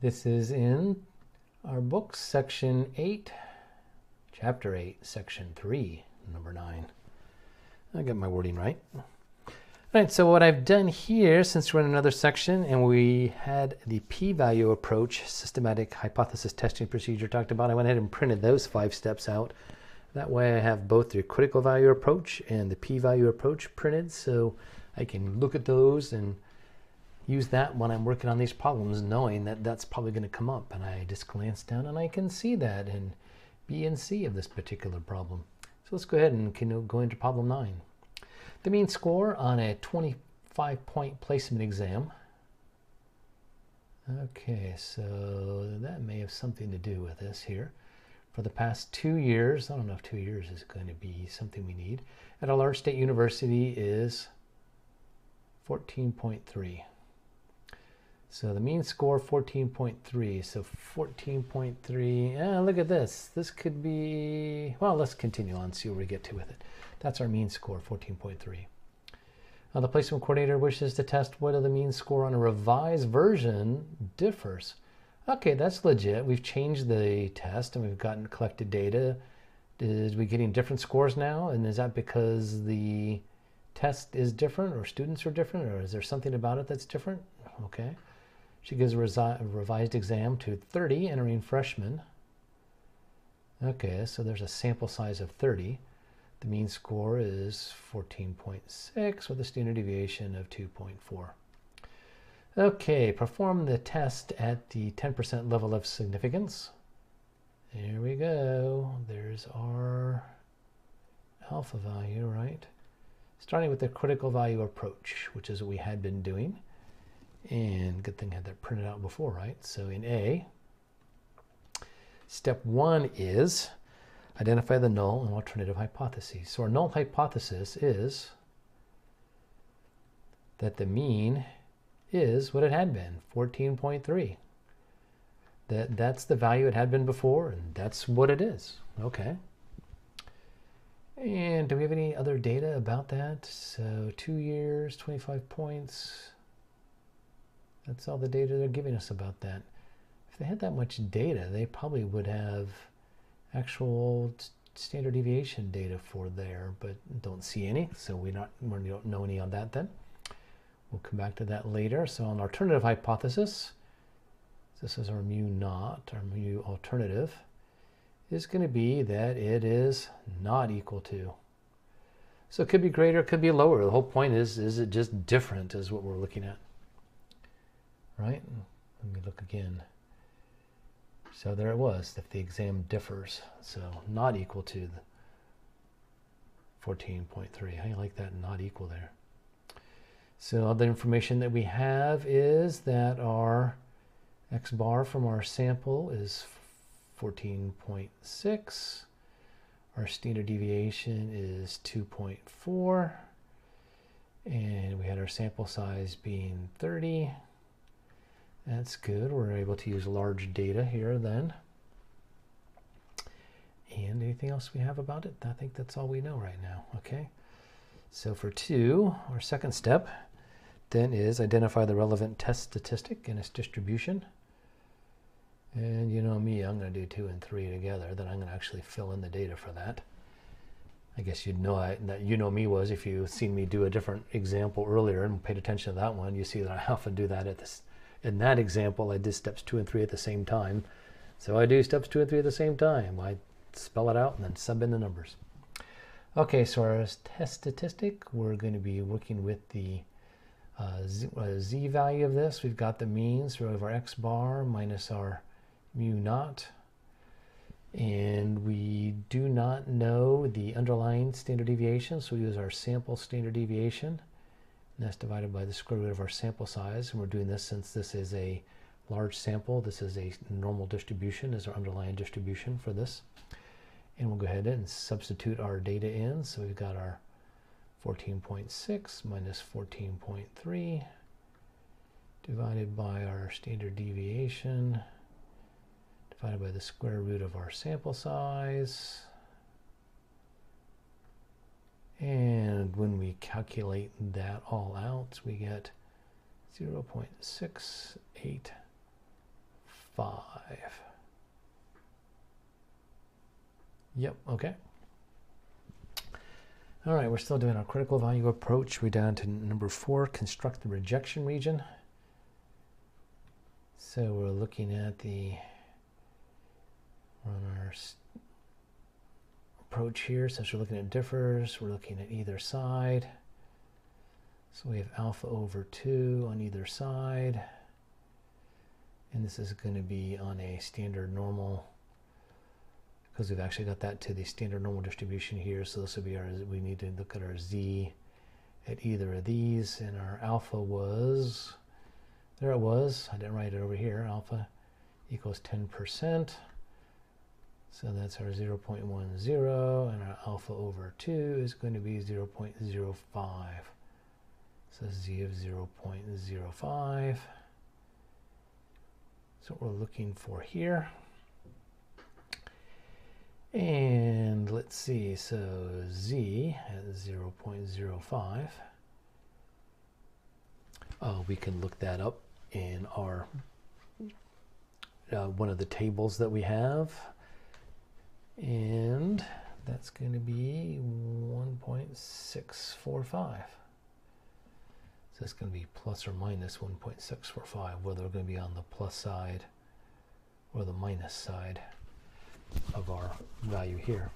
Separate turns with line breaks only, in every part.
This is in our book, section 8, chapter 8, section 3, number 9. I got my wording right. All right, so what I've done here, since we're in another section and we had the p-value approach, systematic hypothesis testing procedure talked about, I went ahead and printed those 5 steps out. That way I have both the critical value approach and the p-value approach printed, so I can look at those and use that when I'm working on these problems, knowing that that's probably going to come up. And I just glance down and I can see that in B and C of this particular problem. So let's go ahead and go into problem 9. The mean score on a 25-point placement exam. Okay, so that may have something to do with this here. For the past 2 years, I don't know if 2 years is going to be something we need, at a large state university is 14.3. So the mean score 14.3. So 14.3. Look at this. This could be, well, let's continue on, see where we get to with it. That's our mean score, 14.3. Now the placement coordinator wishes to test whether the mean score on a revised version differs. Okay, that's legit. We've changed the test and we've collected data. Is we getting different scores now? And is that because the test is different or students are different, or is there something about it that's different? Okay. She gives a revised exam to 30 entering freshmen. Okay, so there's a sample size of 30. The mean score is 14.6 with a standard deviation of 2.4. Okay, perform the test at the 10% level of significance. There we go. There's our alpha value, right? Starting with the critical value approach, which is what we had been doing. And good thing I had that printed out before, right? So in A, step 1 is identify the null and alternative hypotheses. So our null hypothesis is that the mean is what it had been, 14.3. That's the value it had been before, and that's what it is. Okay. And do we have any other data about that? So 2 years, 25 points. That's all the data they're giving us about that. If they had that much data, they probably would have actual standard deviation data for there, but don't see any, so we don't know any on that then. We'll come back to that later. So on alternative hypothesis, this is our mu naught, our mu alternative, is going to be that it is not equal to. So it could be greater, it could be lower. The whole point is it just different is what we're looking at. Right? Let me look again. So there it was, if the exam differs. So not equal to 14.3. How do you like that, not equal there? So other information that we have is that our x bar from our sample is 14.6. Our standard deviation is 2.4. And we had our sample size being 30. That's good. We're able to use large data here then. And anything else we have about it? I think that's all we know right now. Okay. So for 2, our second step then is identify the relevant test statistic and its distribution. And you know me, I'm going to do 2 and 3 together. Then I'm going to actually fill in the data for that. I guess you'd know that you know me was if you've seen me do a different example earlier and paid attention to that one. You see that I often do that at this. In that example, I did steps 2 and 3 at the same time. So I do steps 2 and 3 at the same time. I spell it out and then sub in the numbers. Okay, so our test statistic, we're going to be working with the z value of this. We've got the mean, so we have our x bar minus our mu naught. And we do not know the underlying standard deviation, so we use our sample standard deviation. And that's divided by the square root of our sample size. And we're doing this since this is a large sample. This is a normal distribution, is our underlying distribution for this. And we'll go ahead and substitute our data in. So we've got our 14.6 minus 14.3 divided by our standard deviation divided by the square root of our sample size. And when we calculate that all out, we get 0.685 Yep, okay. All right, we're still doing our critical value approach. We're down to number 4, construct the rejection region. So we're looking at on our approach here. Since we're looking at differs, we're looking at either side. So we have alpha over 2 on either side. And this is going to be on a standard normal, because we've actually got that to the standard normal distribution here. So this will be we need to look at our z at either of these. And our alpha was, there it was, I didn't write it over here, alpha equals 10%. So that's our 0.10, and our alpha over 2 is going to be 0.05. So z of 0.05. So what we're looking for here. And let's see, so z at 0.05. We can look that up in our one of the tables that we have. And that's going to be 1.645. So it's going to be plus or minus 1.645, whether we're going to be on the plus side or the minus side of our value here.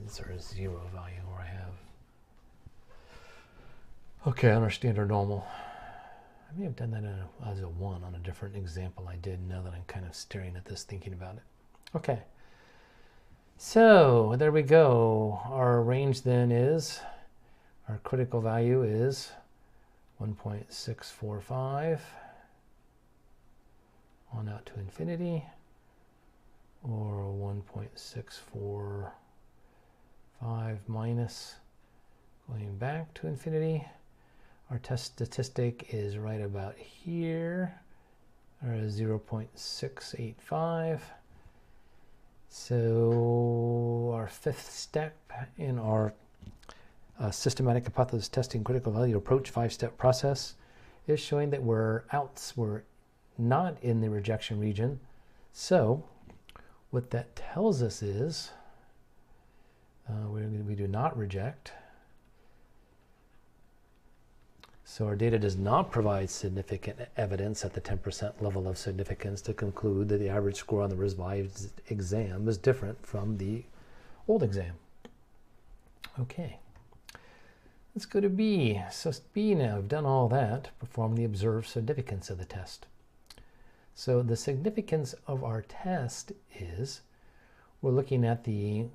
It's our 0 value where I have. Okay, on our standard normal. I may have done that as a 1 on a different example I did, now that I'm kind of staring at this, thinking about it. Okay. So there we go. Our range then is, our critical value is 1.645 on out to infinity, or 1.645 minus going back to infinity. Our test statistic is right about here, or 0.685. So our 5th step in our systematic hypothesis testing critical value approach 5-step process is showing that we're not in the rejection region. So what that tells us is we do not reject. So our data does not provide significant evidence at the 10% level of significance to conclude that the average score on the revised exam is different from the old exam. Okay, let's go to B. So B now, we've done all that, perform the observed significance of the test. So the significance of our test is, we're looking at the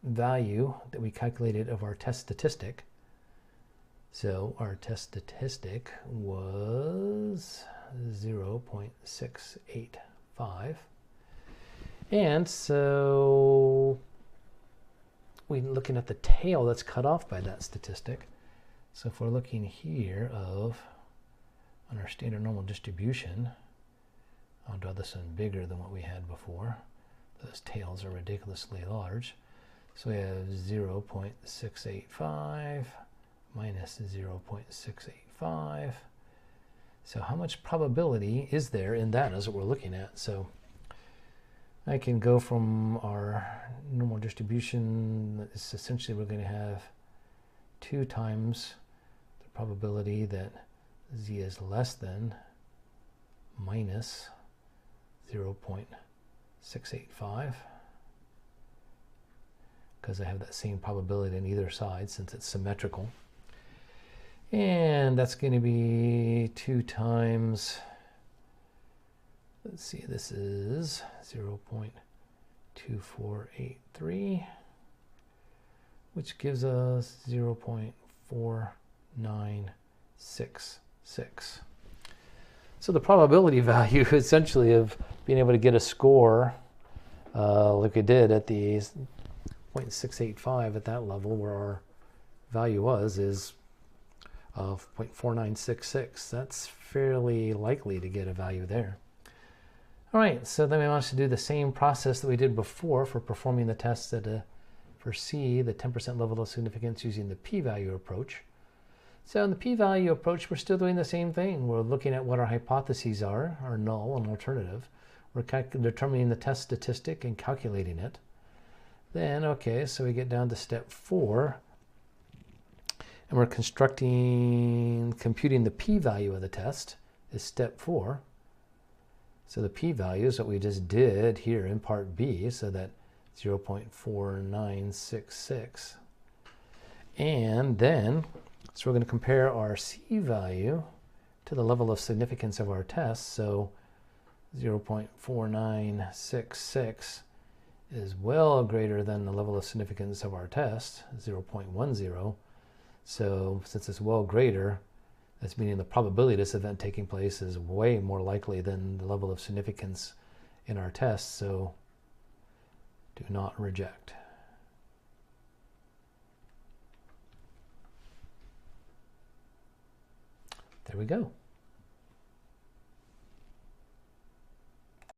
value that we calculated of our test statistic. So our test statistic was 0.685. And so we're looking at the tail that's cut off by that statistic. So if we're looking here on our standard normal distribution, I'll draw this one bigger than what we had before. Those tails are ridiculously large. So we have 0.685 minus 0.685. So how much probability is there in that is what we're looking at. So I can go from our normal distribution, it's essentially we're going to have 2 times the probability that z is less than minus 0.685, because I have that same probability on either side since it's symmetrical. And that's going to be 2 times, let's see, this is 0.2483, which gives us 0.4966. So the probability value essentially of being able to get a score like we did at the 0.685 at that level where our value was is of 0.4966. That's fairly likely to get a value there. All right, so then we want to do the same process that we did before for performing the tests for C, the 10% level of significance using the p-value approach. So in the p-value approach, we're still doing the same thing. We're looking at what our hypotheses are, our null and alternative. We're determining the test statistic and calculating it. Then, okay, so we get down to step 4, and we're computing the p-value of the test is step 4. So the p-value is what we just did here in part B, so that 0.4966. And then, so we're going to compare our c-value to the level of significance of our test. So 0.4966 is well greater than the level of significance of our test, 0.10. So since it's well greater, that's meaning the probability of this event taking place is way more likely than the level of significance in our test. So do not reject. There we go.